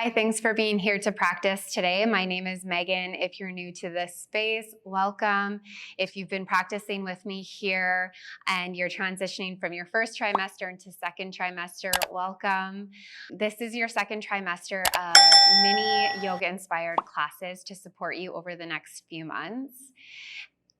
Hi, thanks for being here to practice today. My name is Megan. If you're new to this space, welcome. If you've been practicing with me here and you're transitioning from your first trimester into second trimester, welcome. This is your second trimester of mini yoga-inspired classes to support you over the next few months.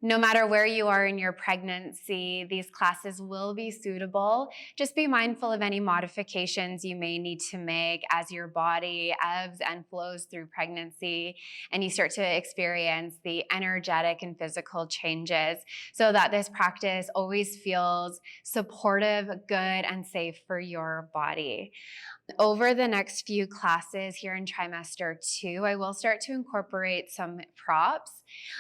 No matter where you are in your pregnancy, these classes will be suitable. Just be mindful of any modifications you may need to make as your body ebbs and flows through pregnancy and you start to experience the energetic and physical changes so that this practice always feels supportive, good, and safe for your body. Over the next few classes here in trimester 2, I will start to incorporate some props.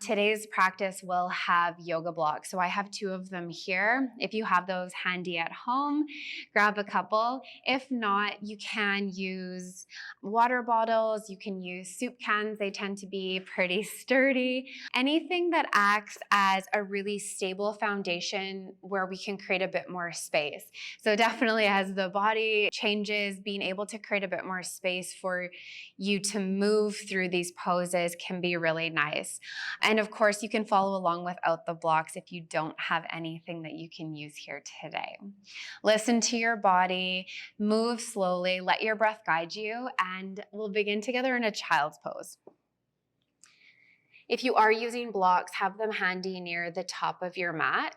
Today's practice will have yoga blocks. So I have 2 of them here. If you have those handy at home, grab a couple. If not, you can use water bottles, you can use soup cans. They tend to be pretty sturdy. Anything that acts as a really stable foundation where we can create a bit more space. So definitely as the body changes, being able to create a bit more space for you to move through these poses can be really nice. And of course, you can follow along without the blocks if you don't have anything that you can use here today. Listen to your body, move slowly, let your breath guide you, and we'll begin together in a child's pose. If you are using blocks, have them handy near the top of your mat.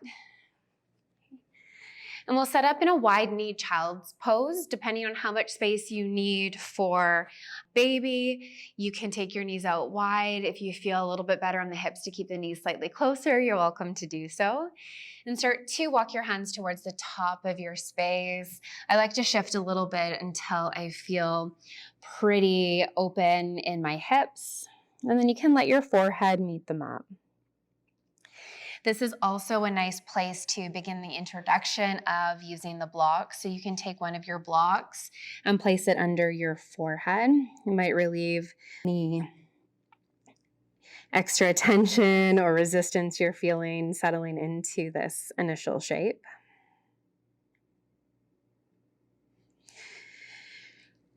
And we'll set up in a wide knee child's pose. Depending on how much space you need for baby, you can take your knees out wide. If you feel a little bit better on the hips to keep the knees slightly closer, you're welcome to do so. And start to walk your hands towards the top of your space. I like to shift a little bit until I feel pretty open in my hips. And then you can let your forehead meet the mat. This is also a nice place to begin the introduction of using the blocks. So you can take one of your blocks and place it under your forehead. It might relieve any extra tension or resistance you're feeling settling into this initial shape.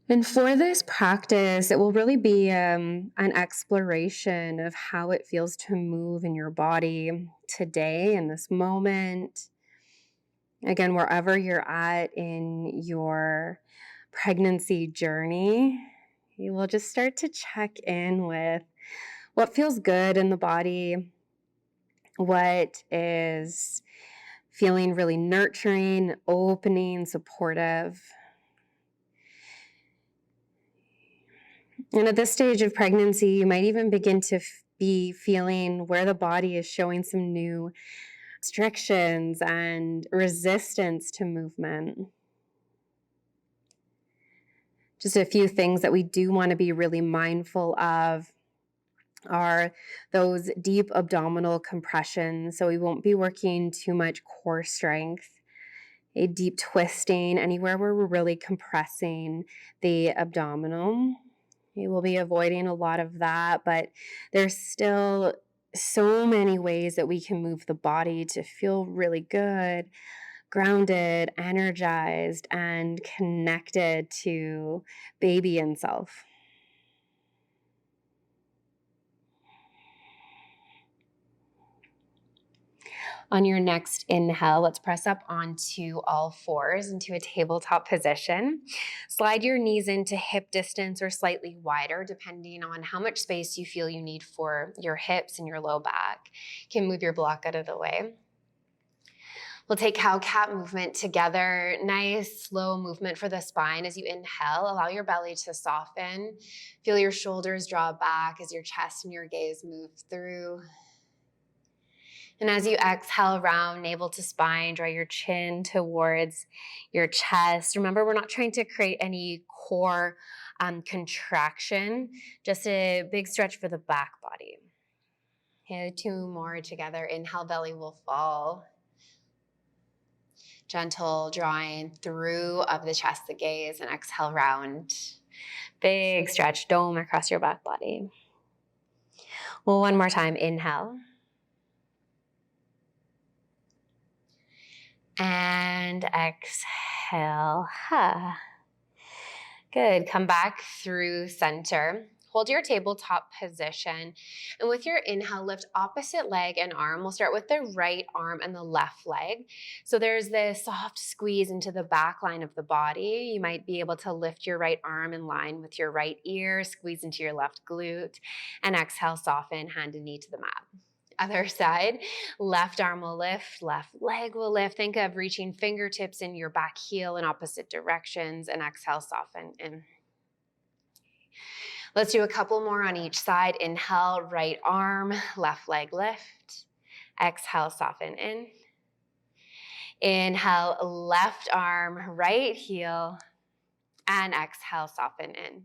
And for this practice, it will really be an exploration of how it feels to move in your body today, in this moment. Again, wherever you're at in your pregnancy journey, you will just start to check in with what feels good in the body, what is feeling really nurturing, opening, supportive. And at this stage of pregnancy, you might even begin to be feeling where the body is showing some new restrictions and resistance to movement. Just a few things that we do want to be really mindful of are those deep abdominal compressions. So we won't be working too much core strength, a deep twisting anywhere where we're really compressing the abdominal. You will be avoiding a lot of that, but there's still so many ways that we can move the body to feel really good, grounded, energized, and connected to baby and self. On your next inhale, let's press up onto all fours into a tabletop position. Slide your knees into hip distance or slightly wider, depending on how much space you feel you need for your hips and your low back. You can move your block out of the way. We'll take cow-cat movement together. Nice, slow movement for the spine. As you inhale, allow your belly to soften. Feel your shoulders draw back as your chest and your gaze move through. And as you exhale, round navel to spine, draw your chin towards your chest. Remember, we're not trying to create any core contraction, just a big stretch for the back body. Okay, 2 more together. Inhale, belly will fall. Gentle drawing through of the chest, the gaze, and exhale, round. Big stretch, dome across your back body. Well, one more time, inhale. And exhale. Good. Come back through center. Hold your tabletop position. And with your inhale, lift opposite leg and arm. We'll start with the right arm and the left leg. So there's this soft squeeze into the back line of the body. You might be able to lift your right arm in line with your right ear, squeeze into your left glute, and exhale, soften, hand and knee to the mat. Other side, left arm will lift, left leg will lift. Think of reaching fingertips in your back heel in opposite directions, and exhale, soften in. Let's do a couple more on each side. Inhale, right arm, left leg lift. Exhale, soften in. Inhale, left arm, right heel, and exhale, soften in.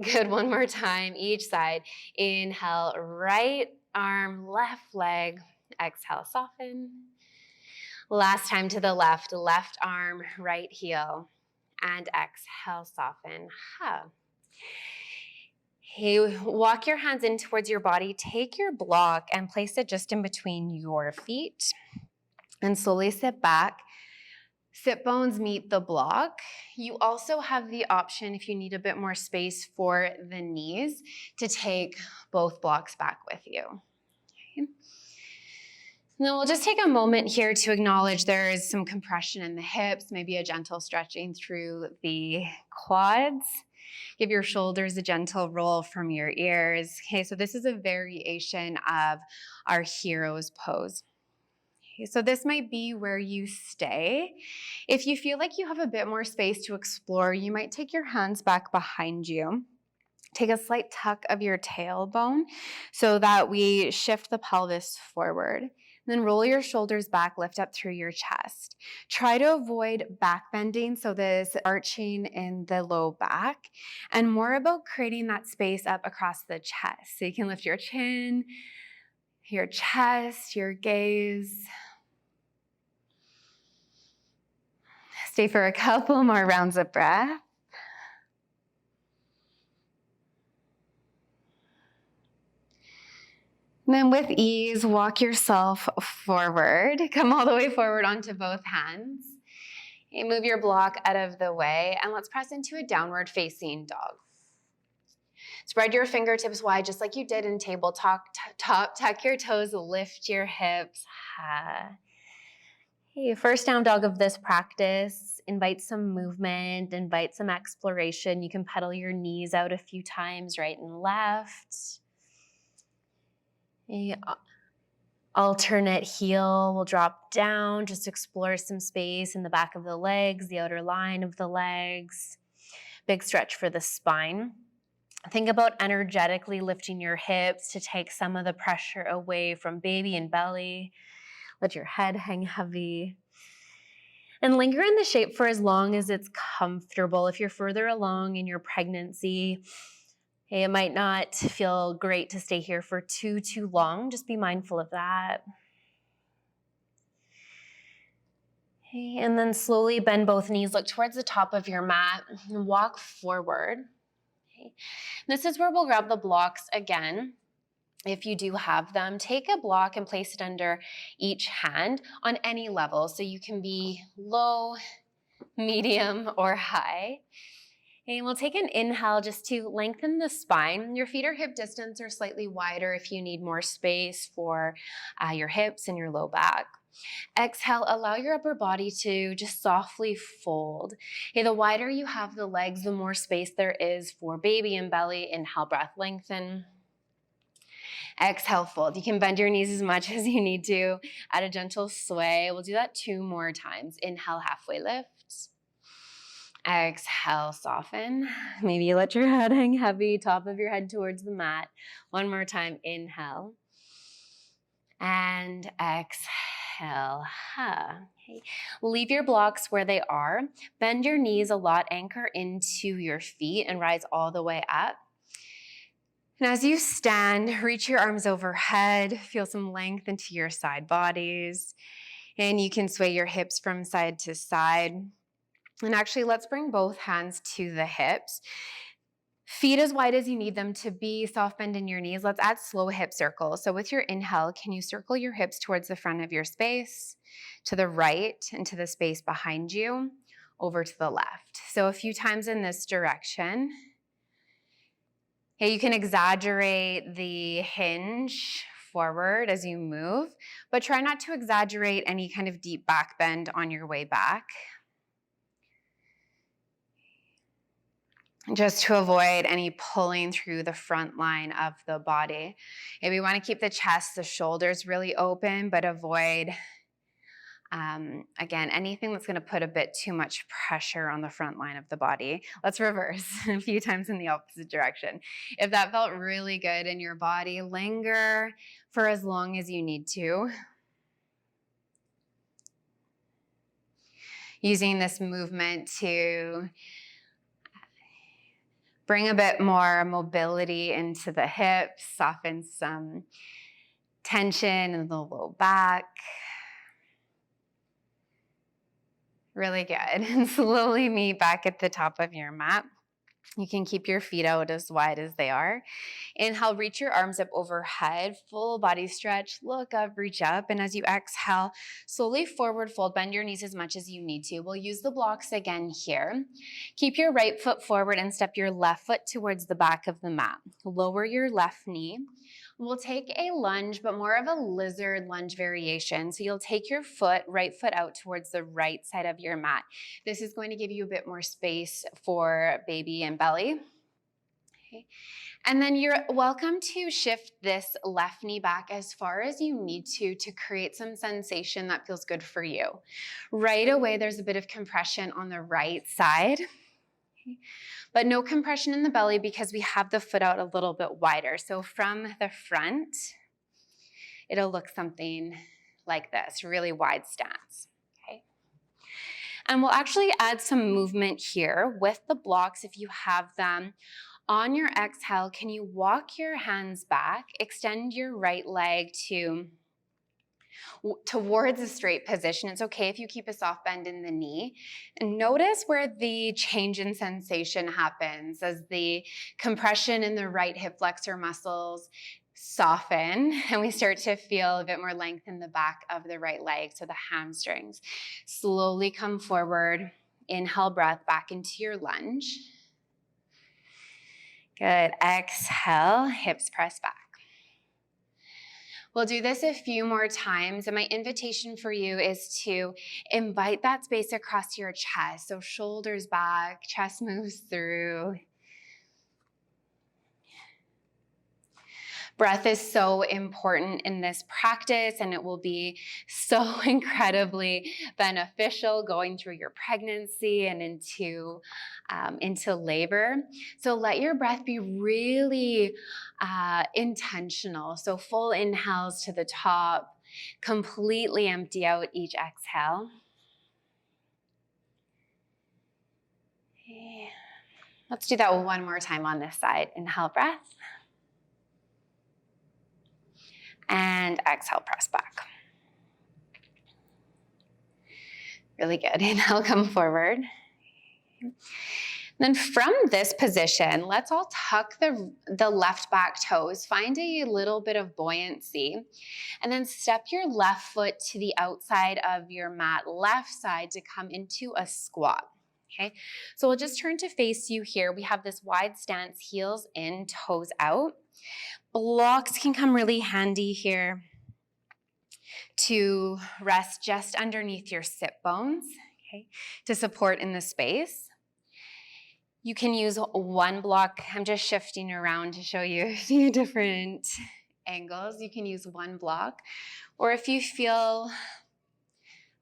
Good, one more time, each side. Inhale, right arm, left leg. Exhale, soften. Last time to the left, left arm, right heel, and exhale, soften. Hey, walk your hands in towards your body. Take your block and place it just in between your feet. And slowly sit back. Sit bones meet the block. You also have the option, if you need a bit more space for the knees, to take both blocks back with you. Okay. Now we'll just take a moment here to acknowledge there is some compression in the hips, maybe a gentle stretching through the quads. Give your shoulders a gentle roll from your ears. Okay, so this is a variation of our hero's pose. Okay, so this might be where you stay. If you feel like you have a bit more space to explore, you might take your hands back behind you. Take a slight tuck of your tailbone so that we shift the pelvis forward. Then roll your shoulders back, lift up through your chest. Try to avoid back bending, so this arching in the low back, and more about creating that space up across the chest. So you can lift your chin, your chest, your gaze. Stay for a couple more rounds of breath. And then with ease, walk yourself forward. Come all the way forward onto both hands. And move your block out of the way, and let's press into a downward facing dog. Spread your fingertips wide just like you did in tabletop. Tuck your toes, lift your hips. Hey, first down dog of this practice. Invite some movement, invite some exploration. You can pedal your knees out a few times, right and left. A alternate heel will drop down, just explore some space in the back of the legs, the outer line of the legs. Big stretch for the spine. Think about energetically lifting your hips to take some of the pressure away from baby and belly. Let your head hang heavy. And linger in the shape for as long as it's comfortable. If you're further along in your pregnancy, it might not feel great to stay here for too long. Just be mindful of that. Okay, and then slowly bend both knees, look towards the top of your mat, and walk forward. Okay. This is where we'll grab the blocks again. If you do have them, take a block and place it under each hand on any level. So you can be low, medium, or high. And we'll take an inhale just to lengthen the spine. Your feet are hip distance or slightly wider if you need more space for your hips and your low back. Exhale, allow your upper body to just softly fold. Okay, the wider you have the legs, the more space there is for baby and belly. Inhale, breath, lengthen. Exhale, fold. You can bend your knees as much as you need to. Add a gentle sway. We'll do that 2 more times. Inhale, halfway lift. Exhale, soften. Maybe you let your head hang heavy, top of your head towards the mat. 1 more time. Inhale. And exhale. Okay. Leave your blocks where they are. Bend your knees a lot. Anchor into your feet and rise all the way up. And as you stand, reach your arms overhead. Feel some length into your side bodies. And you can sway your hips from side to side. And actually, let's bring both hands to the hips. Feet as wide as you need them to be, soft bend in your knees. Let's add slow hip circles. So with your inhale, can you circle your hips towards the front of your space, to the right, and to the space behind you? over to the left. So a few times in this direction. Okay, you can exaggerate the hinge forward as you move, but try not to exaggerate any kind of deep back bend on your way back. Just to avoid any pulling through the front line of the body. And we want to keep the chest, the shoulders really open, but avoid, again, anything that's going to put a bit too much pressure on the front line of the body. Let's reverse a few times in the opposite direction. If that felt really good in your body, linger for as long as you need to. Using this movement to bring a bit more mobility into the hips, soften some tension in the low back. Really good. And slowly meet back at the top of your mat. You can keep your feet out as wide as they are. Inhale, reach your arms up overhead, full body stretch, look up, reach up. And as you exhale, slowly forward fold, bend your knees as much as you need to. We'll use the blocks again here. Keep your right foot forward and step your left foot towards the back of the mat. Lower your left knee. We'll take a lunge, but more of a lizard lunge variation. So you'll take your right foot out towards the right side of your mat. This is going to give you a bit more space for baby and belly. Okay. And then you're welcome to shift this left knee back as far as you need to create some sensation that feels good for you. Right away, there's a bit of compression on the right side. Okay. But no compression in the belly because we have the foot out a little bit wider. So from the front, it'll look something like this, really wide stance. Okay. And we'll actually add some movement here with the blocks if you have them. On your exhale, can you walk your hands back, extend your right leg towards a straight position. It's okay if you keep a soft bend in the knee. And notice where the change in sensation happens as the compression in the right hip flexor muscles soften and we start to feel a bit more length in the back of the right leg, so the hamstrings. Slowly come forward, inhale breath back into your lunge. Good, exhale, hips press back. We'll do this a few more times, and my invitation for you is to invite that space across your chest. So shoulders back, chest moves through. Breath is so important in this practice, and it will be so incredibly beneficial going through your pregnancy and into labor. So let your breath be really intentional. So full inhales to the top, completely empty out each exhale. Let's do that one more time on this side. Inhale, breath. And exhale, press back. Really good. Inhale, come forward. Then from this position, let's all tuck the left back toes. Find a little bit of buoyancy. And then step your left foot to the outside of your mat, left side, to come into a squat. Okay, so we'll just turn to face you here. We have this wide stance, heels in, toes out. Blocks can come really handy here to rest just underneath your sit bones, okay, to support in the space. You can use one block. I'm just shifting around to show you a few different angles. You can use one block, or if you feel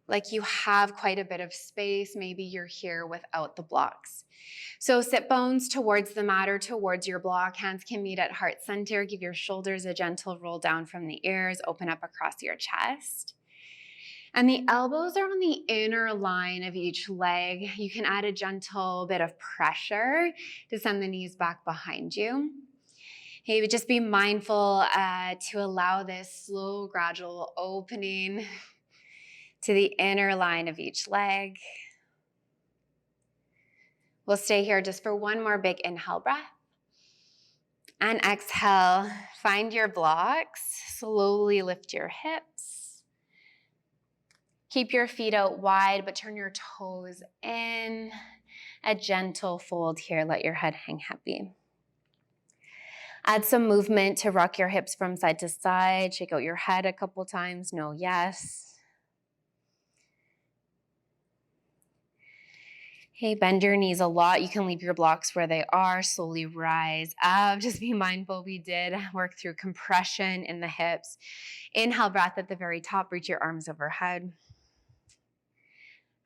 like you have quite a bit of space, maybe you're here without the blocks. So sit bones towards the mat or towards your block. Hands can meet at heart center. Give your shoulders a gentle roll down from the ears. Open up across your chest. And the elbows are on the inner line of each leg. You can add a gentle bit of pressure to send the knees back behind you. Hey, but just be mindful to allow this slow, gradual opening to the inner line of each leg. We'll stay here just for one more big inhale breath. And exhale, find your blocks. Slowly lift your hips. Keep your feet out wide, but turn your toes in. A gentle fold here. Let your head hang heavy. Add some movement to rock your hips from side to side. Shake out your head a couple times. No, yes. Okay, bend your knees a lot. You can leave your blocks where they are. Slowly rise up. Just be mindful we did work through compression in the hips. Inhale, breath at the very top. Reach your arms overhead.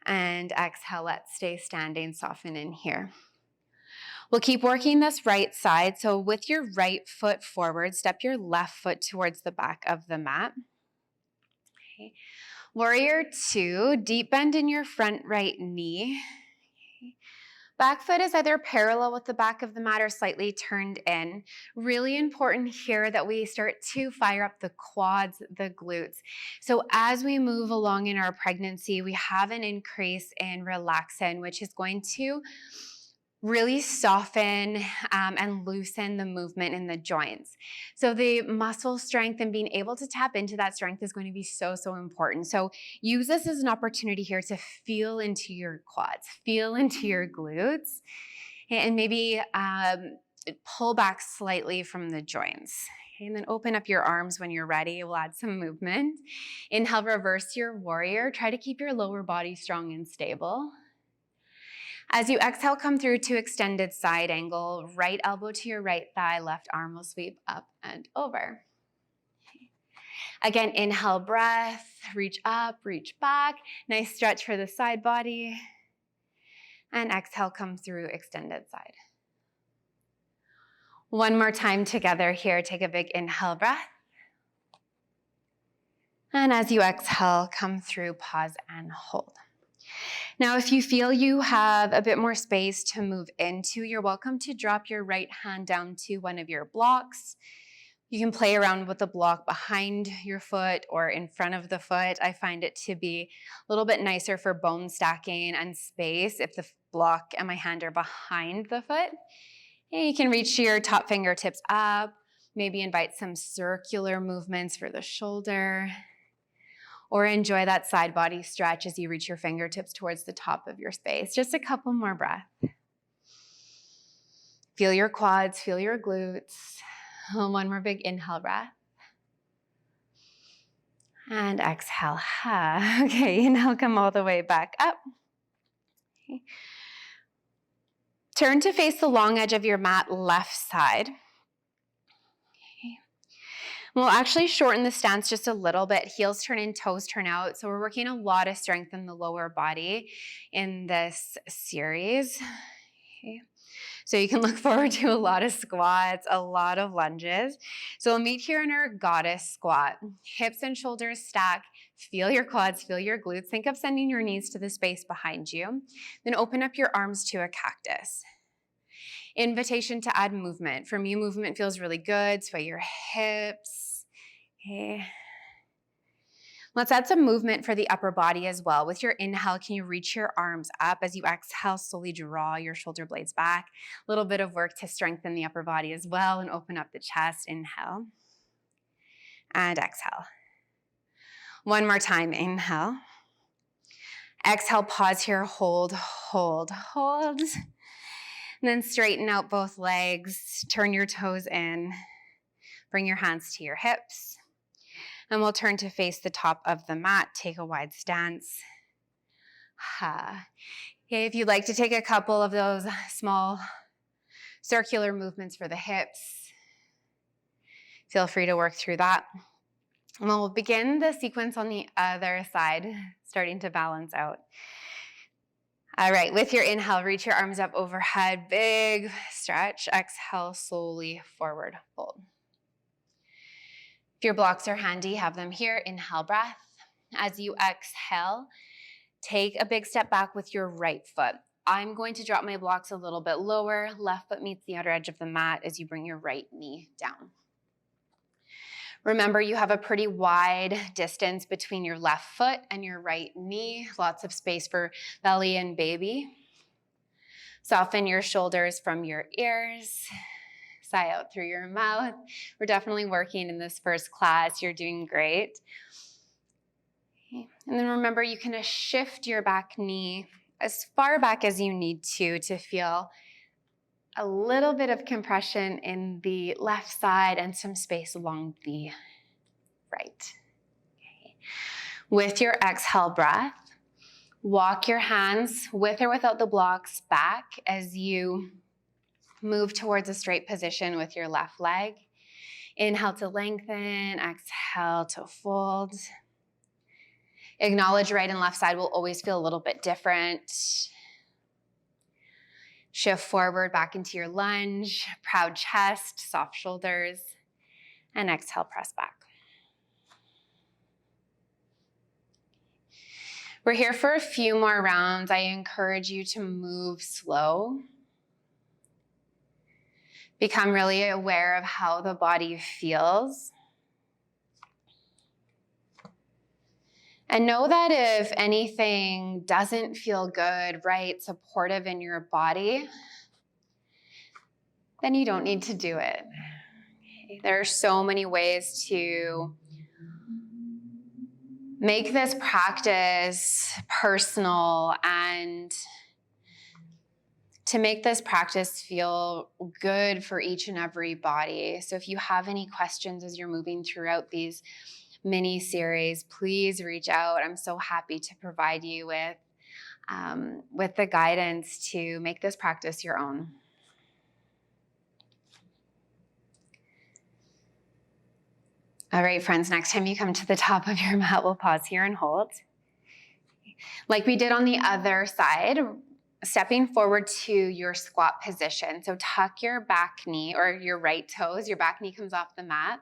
And exhale, let's stay standing. Soften in here. We'll keep working this right side. So with your right foot forward, step your left foot towards the back of the mat. Okay. Warrior 2, deep bend in your front right knee. Okay. Back foot is either parallel with the back of the mat or slightly turned in. Really important here that we start to fire up the quads, the glutes. So as we move along in our pregnancy, we have an increase in relaxin, which is going to really soften and loosen the movement in the joints. So the muscle strength and being able to tap into that strength is going to be so, so important. So use this as an opportunity here to feel into your quads, feel into your glutes, and maybe pull back slightly from the joints. Okay, and then open up your arms when you're ready. We'll add some movement. Inhale, reverse your warrior. Try to keep your lower body strong and stable. As you exhale, come through to extended side angle, right elbow to your right thigh, left arm will sweep up and over. Okay. Again, inhale, breath, reach up, reach back. Nice stretch for the side body. And exhale, come through extended side. One more time together here. Take a big inhale, breath. And as you exhale, come through, pause and hold. Now, if you feel you have a bit more space to move into, you're welcome to drop your right hand down to one of your blocks. You can play around with the block behind your foot or in front of the foot. I find it to be a little bit nicer for bone stacking and space if the block and my hand are behind the foot. And you can reach your top fingertips up, maybe invite some circular movements for the shoulder. Or enjoy that side body stretch as you reach your fingertips towards the top of your space. Just a couple more breaths. Feel your quads, feel your glutes. One more big inhale breath. And exhale. Okay, inhale, come all the way back up. Okay. Turn to face the long edge of your mat, left side. We'll actually shorten the stance just a little bit. Heels turn in, toes turn out. So we're working a lot of strength in the lower body in this series. Okay. So you can look forward to a lot of squats, a lot of lunges. So we'll meet here in our goddess squat. Hips and shoulders stack. Feel your quads, feel your glutes. Think of sending your knees to the space behind you. Then open up your arms to a cactus. Invitation to add movement. For me, movement feels really good. Sway your hips. Okay. Let's add some movement for the upper body as well. With your inhale, can you reach your arms up? As you exhale, slowly draw your shoulder blades back. A little bit of work to strengthen the upper body as well and open up the chest. Inhale and exhale. One more time, inhale. Exhale, pause here, hold, hold, hold. And then straighten out both legs, turn your toes in, bring your hands to your hips, and we'll turn to face the top of the mat, take a wide stance. Okay, if you'd like to take a couple of those small circular movements for the hips, feel free to work through that. And we'll begin the sequence on the other side, starting to balance out. All right, with your inhale, reach your arms up overhead, big stretch. Exhale, slowly forward fold. If your blocks are handy, have them here. Inhale, breath. As you exhale, take a big step back with your right foot. I'm going to drop my blocks a little bit lower. Left foot meets the outer edge of the mat as you bring your right knee down. Remember, you have a pretty wide distance between your left foot and your right knee. Lots of space for belly and baby. Soften your shoulders from your ears. Sigh out through your mouth. We're definitely working in this first class. You're doing great. Okay. And then remember, you can shift your back knee as far back as you need to feel a little bit of compression in the left side and some space along the right. Okay. With your exhale breath, walk your hands with or without the blocks back as you move towards a straight position with your left leg. Inhale to lengthen, exhale to fold. Acknowledge right and left side will always feel a little bit different. Shift forward back into your lunge, proud chest, soft shoulders, and exhale, press back. We're here for a few more rounds. I encourage you to move slow. Become really aware of how the body feels. And know that if anything doesn't feel good, right, supportive in your body, then you don't need to do it. Okay. There are so many ways to make this practice personal and to make this practice feel good for each and every body. So if you have any questions as you're moving throughout these mini series, please reach out. I'm so happy to provide you with the guidance to make this practice your own. All right, friends, next time you come to the top of your mat, we'll pause here and hold. Like we did on the other side, stepping forward to your squat position. So tuck your back knee or your right toes. Your back knee comes off the mat.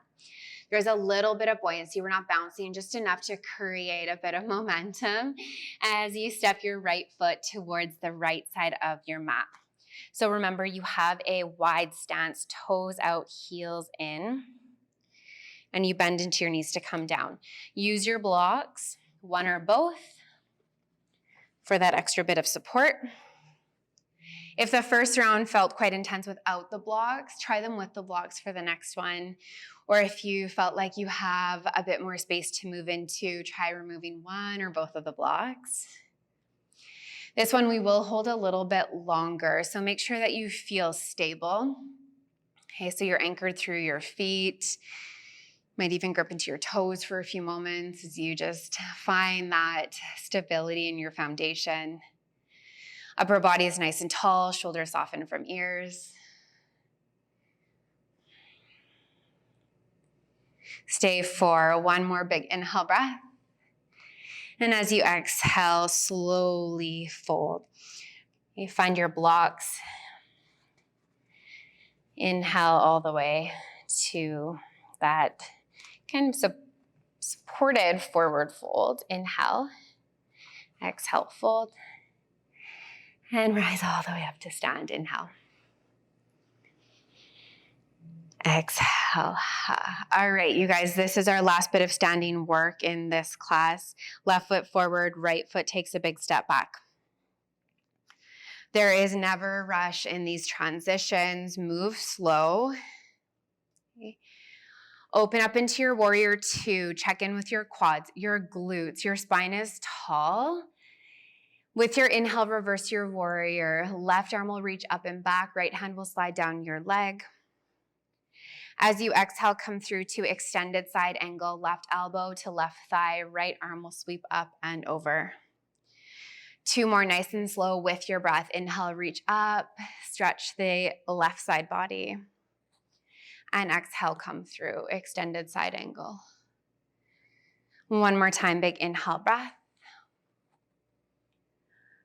There's a little bit of buoyancy. We're not bouncing, just enough to create a bit of momentum as you step your right foot towards the right side of your mat. So remember, you have a wide stance, toes out, heels in, and you bend into your knees to come down. Use your blocks, one or both, for that extra bit of support. If the first round felt quite intense without the blocks, try them with the blocks for the next one. Or if you felt like you have a bit more space to move into, try removing one or both of the blocks. This one we will hold a little bit longer, so make sure that you feel stable. Okay, so you're anchored through your feet. Might even grip into your toes for a few moments as you just find that stability in your foundation. Upper body is nice and tall, shoulders soften from ears. Stay for one more big inhale breath. And as you exhale, slowly fold. You find your blocks. Inhale all the way to that kind of supported forward fold. Inhale. Exhale, fold. And rise all the way up to stand. Inhale. Exhale. All right, you guys, this is our last bit of standing work in this class. Left foot forward, right foot takes a big step back. There is never a rush in these transitions. Move slow. Okay. Open up into your warrior two. Check in with your quads, your glutes. Your spine is tall. With your inhale, reverse your warrior. Left arm will reach up and back. Right hand will slide down your leg. As you exhale, come through to extended side angle. Left elbow to left thigh. Right arm will sweep up and over. Two more nice and slow with your breath. Inhale, reach up. Stretch the left side body. And exhale, come through. Extended side angle. One more time, big inhale, breath.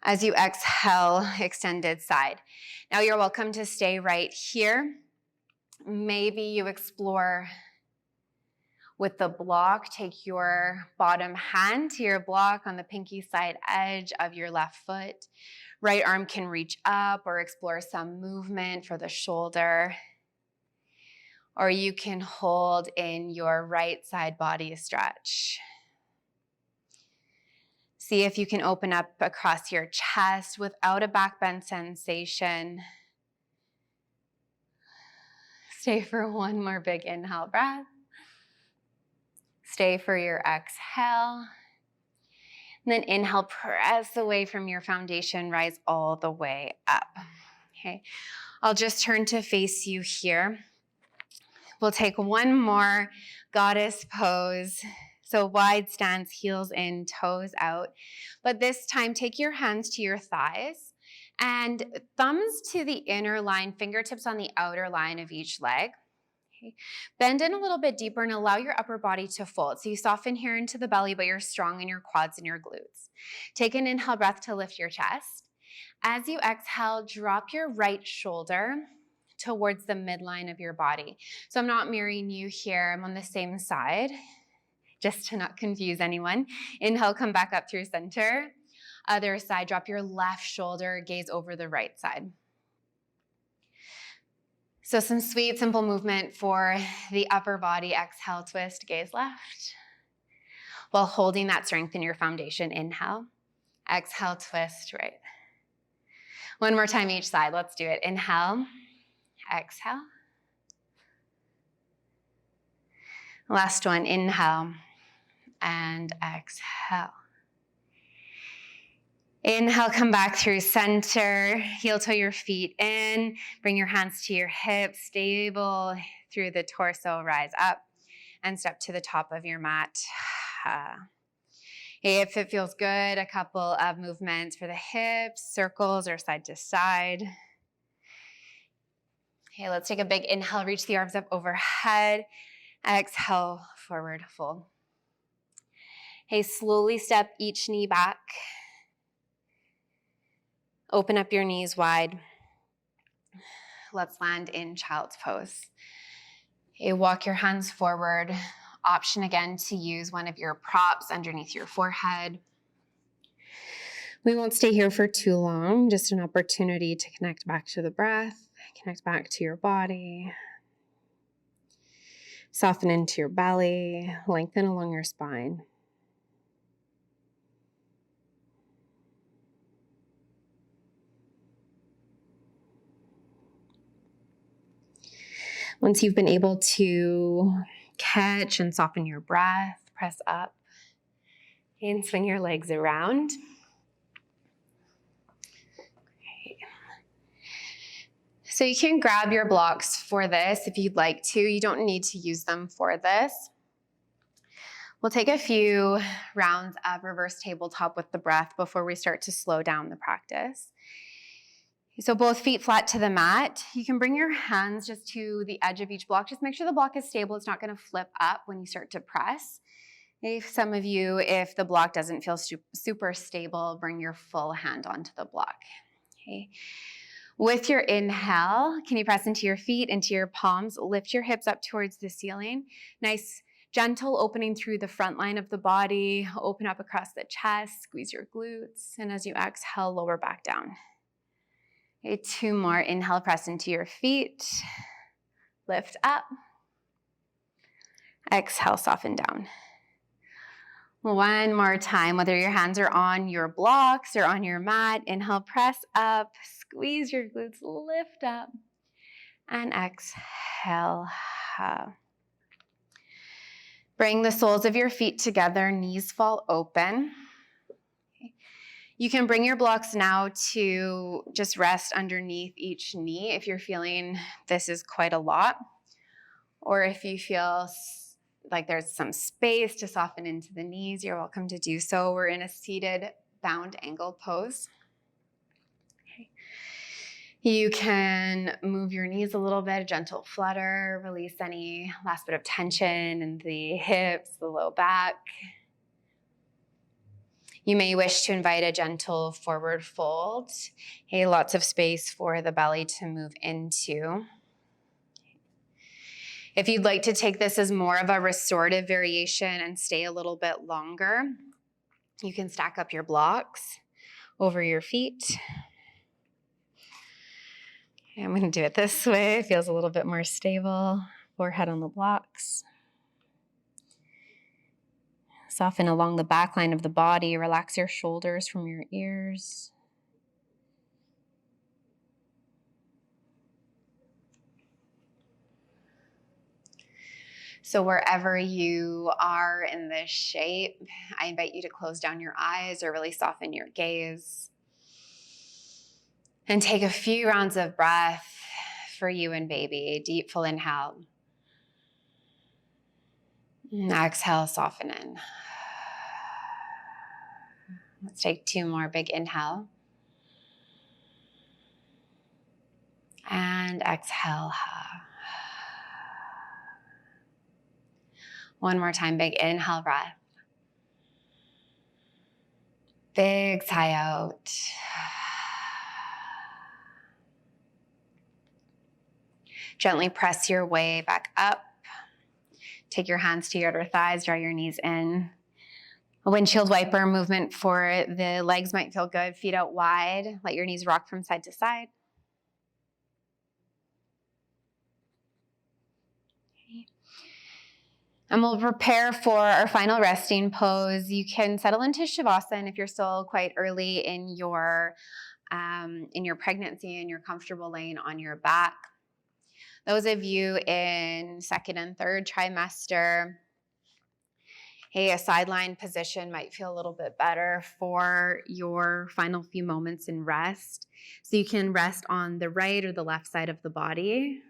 As you exhale, extended side. Now you're welcome to stay right here. Maybe you explore with the block. Take your bottom hand to your block on the pinky side edge of your left foot. Right arm can reach up or explore some movement for the shoulder. Or you can hold in your right side body stretch. See if you can open up across your chest without a back bend sensation. Stay for one more big inhale breath. Stay for your exhale. And then inhale, press away from your foundation, rise all the way up. Okay, I'll just turn to face you here. We'll take one more goddess pose. So wide stance, heels in, toes out. But this time, take your hands to your thighs and thumbs to the inner line, fingertips on the outer line of each leg. Okay. Bend in a little bit deeper and allow your upper body to fold. So you soften here into the belly, but you're strong in your quads and your glutes. Take an inhale breath to lift your chest. As you exhale, drop your right shoulder towards the midline of your body. So I'm not mirroring you here. I'm on the same side, just to not confuse anyone. Inhale, come back up through center. Other side, drop your left shoulder, gaze over the right side. So some sweet, simple movement for the upper body. Exhale, twist, gaze left. While holding that strength in your foundation, inhale. Exhale, twist, right. One more time each side. Let's do it. Inhale, exhale. Last one, inhale and exhale. Inhale, come back through center, heel toe your feet in, bring your hands to your hips, stable through the torso, rise up and step to the top of your mat. If it feels good, a couple of movements for the hips, circles or side to side. Okay, let's take a big inhale, reach the arms up overhead. Exhale, forward fold. Hey, slowly step each knee back. Open up your knees wide. Let's land in child's pose. Okay, walk your hands forward. Option again to use one of your props underneath your forehead. We won't stay here for too long, just an opportunity to connect back to the breath, connect back to your body. Soften into your belly, lengthen along your spine. Once you've been able to catch and soften your breath, press up and swing your legs around. Great. So you can grab your blocks for this if you'd like to. You don't need to use them for this. We'll take a few rounds of reverse tabletop with the breath before we start to slow down the practice. So both feet flat to the mat. You can bring your hands just to the edge of each block. Just make sure the block is stable. It's not going to flip up when you start to press. If some of you, if the block doesn't feel super stable, bring your full hand onto the block. Okay. With your inhale, can you press into your feet, into your palms, lift your hips up towards the ceiling. Nice, gentle opening through the front line of the body. Open up across the chest, squeeze your glutes. And as you exhale, lower back down. Okay, two more. Inhale, press into your feet. Lift up. Exhale, soften down. One more time, whether your hands are on your blocks or on your mat. Inhale, press up. Squeeze your glutes, lift up. And exhale. Bring the soles of your feet together. Knees fall open. You can bring your blocks now to just rest underneath each knee if you're feeling this is quite a lot, or if you feel like there's some space to soften into the knees, you're welcome to do so. We're in a seated bound angle pose. Okay. You can move your knees a little bit, a gentle flutter, release any last bit of tension in the hips, the low back. You may wish to invite a gentle forward fold. Hey, lots of space for the belly to move into. If you'd like to take this as more of a restorative variation and stay a little bit longer, you can stack up your blocks over your feet. Okay, I'm going to do it this way. It feels a little bit more stable. Forehead on the blocks. Soften along the back line of the body. Relax your shoulders from your ears. So wherever you are in this shape, I invite you to close down your eyes or really soften your gaze. And take a few rounds of breath for you and baby. Deep full inhale. And exhale, soften in. Let's take 2 more big inhale. And exhale. One more time, big inhale breath. Big sigh out. Gently press your way back up. Take your hands to your outer thighs, draw your knees in. A windshield wiper movement for the legs might feel good. Feet out wide. Let your knees rock from side to side. Okay. And we'll prepare for our final resting pose. You can settle into Shavasana if you're still quite early in your pregnancy and you're comfortable laying on your back. Those of you in 2nd and 3rd trimester, hey, a sideline position might feel a little bit better for your final few moments in rest. So you can rest on the right or the left side of the body.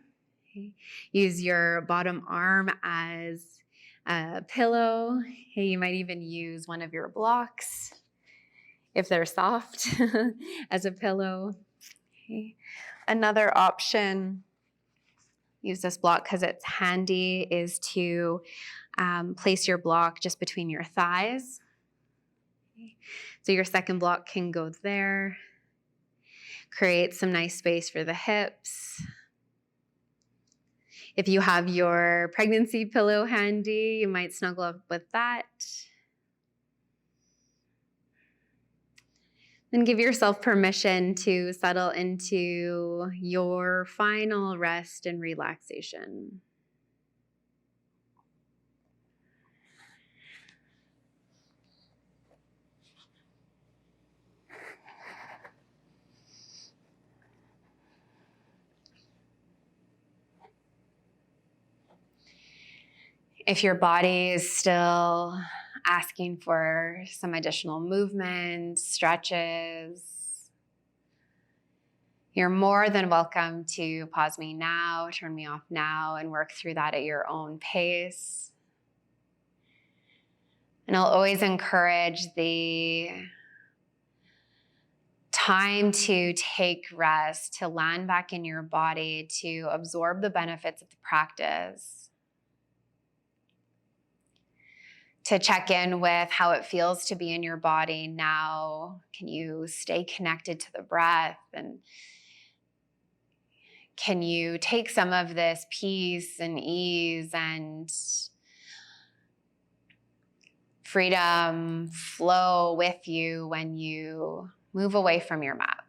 Okay. Use your bottom arm as a pillow. Hey, you might even use one of your blocks, if they're soft, as a pillow. Okay. Another option, use this block because it's handy, is to place your block just between your thighs. Okay. So your second block can go there. Create some nice space for the hips. If you have your pregnancy pillow handy, you might snuggle up with that. Then give yourself permission to settle into your final rest and relaxation. If your body is still asking for some additional movement, stretches, you're more than welcome to pause me now, turn me off now, and work through that at your own pace. And I'll always encourage the time to take rest, to land back in your body, to absorb the benefits of the practice, to check in with how it feels to be in your body now. Can you stay connected to the breath? And can you take some of this peace and ease and freedom flow with you when you move away from your mat?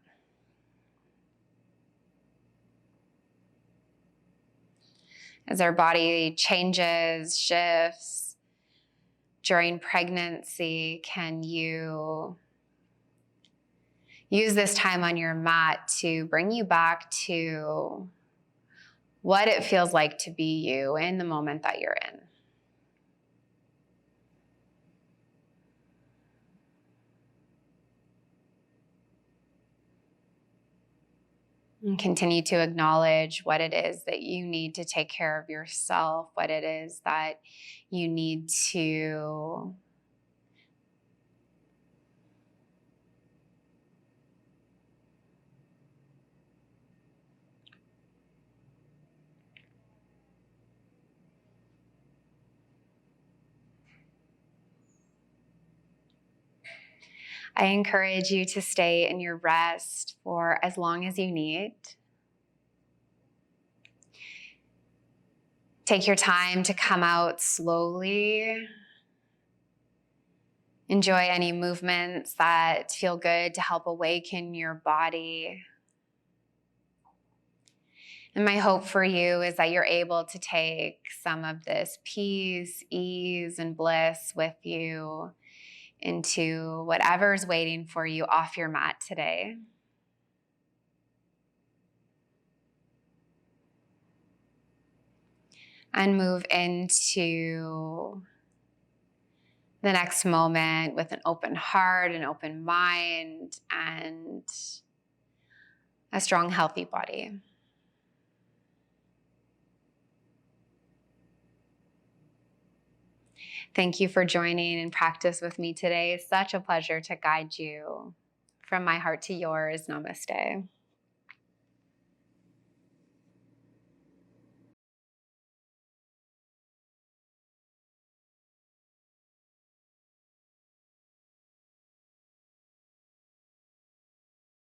As our body changes, shifts, during pregnancy, can you use this time on your mat to bring you back to what it feels like to be you in the moment that you're in? And continue to acknowledge what it is that you need to take care of yourself, what it is that you need to I encourage you to stay in your rest for as long as you need. Take your time to come out slowly. Enjoy any movements that feel good to help awaken your body. And my hope for you is that you're able to take some of this peace, ease, and bliss with you into whatever's waiting for you off your mat today. and move into the next moment with an open heart, an open mind, and a strong, healthy body. Thank you for joining in practice with me today. It's such a pleasure to guide you from my heart to yours. Namaste.